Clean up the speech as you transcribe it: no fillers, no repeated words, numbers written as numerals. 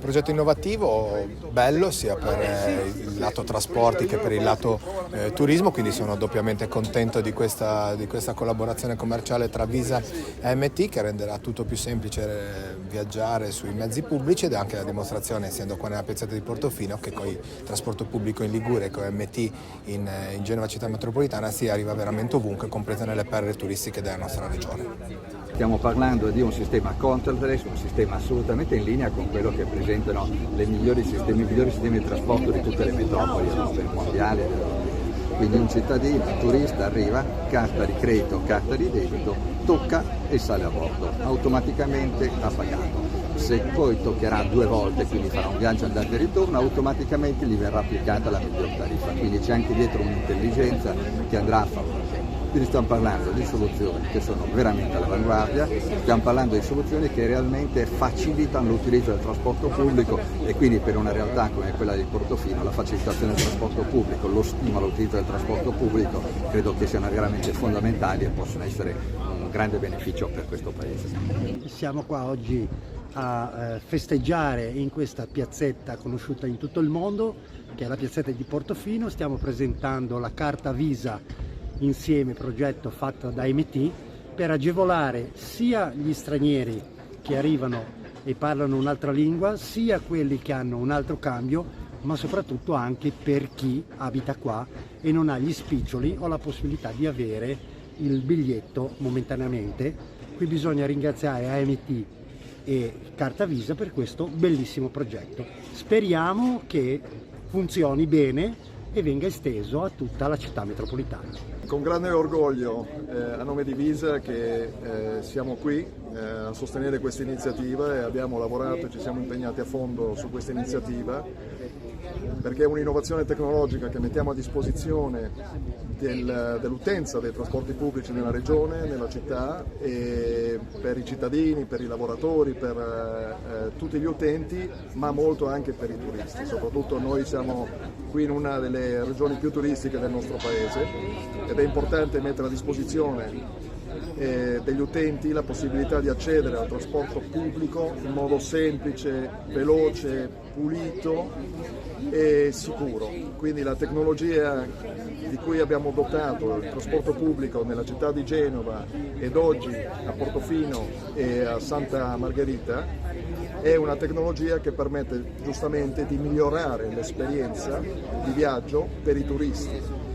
Un progetto innovativo, bello sia per il lato trasporti che per il lato turismo, quindi sono doppiamente contento di questa collaborazione commerciale tra Visa e AMT, che renderà tutto più semplice viaggiare sui mezzi pubblici, ed è anche la dimostrazione, essendo qua nella piazzetta di Portofino, che con il trasporto pubblico in Liguria e con AMT in Genova città metropolitana si arriva veramente ovunque, comprese nelle perle turistiche della nostra regione. Stiamo parlando di un sistema contactless, un sistema assolutamente in linea con quello che presentano i migliori sistemi di trasporto di tutte le metropoli mondiali. Quindi un cittadino, un turista arriva, carta di credito, carta di debito, tocca e sale a bordo, automaticamente ha pagato. Se poi toccherà 2 volte, quindi farà un viaggio andata e ritorno, automaticamente gli verrà applicata la miglior tariffa, quindi c'è anche dietro un'intelligenza che andrà a favore. Quindi stiamo parlando di soluzioni che sono veramente all'avanguardia, stiamo parlando di soluzioni che realmente facilitano l'utilizzo del trasporto pubblico, e quindi per una realtà come quella di Portofino la facilitazione del trasporto pubblico, lo stimolo all'utilizzo del trasporto pubblico credo che siano veramente fondamentali e possono essere un grande beneficio per questo Paese. Siamo qua oggi a festeggiare in questa piazzetta conosciuta in tutto il mondo, che è la piazzetta di Portofino. Stiamo presentando la carta Visa insieme, progetto fatto da AMT, per agevolare sia gli stranieri che arrivano e parlano un'altra lingua, sia quelli che hanno un altro cambio, ma soprattutto anche per chi abita qua e non ha gli spiccioli o la possibilità di avere il biglietto momentaneamente. Qui bisogna ringraziare AMT e Carta Visa per questo bellissimo progetto. Speriamo che funzioni bene e venga esteso a tutta la città metropolitana. Con grande orgoglio a nome di Visa che siamo qui a sostenere questa iniziativa, e abbiamo lavorato e ci siamo impegnati a fondo su questa iniziativa, perché è un'innovazione tecnologica che mettiamo a disposizione dell'utenza dei trasporti pubblici nella regione, nella città, e per i cittadini, per i lavoratori, per tutti gli utenti, ma molto anche per i turisti. Soprattutto noi siamo qui in una delle regioni più turistiche del nostro paese, ed è importante mettere a disposizione degli utenti la possibilità di accedere al trasporto pubblico in modo semplice, veloce, pulito e sicuro. Quindi la tecnologia di cui abbiamo dotato il trasporto pubblico nella città di Genova ed oggi a Portofino e a Santa Margherita è una tecnologia che permette giustamente di migliorare l'esperienza di viaggio per i turisti.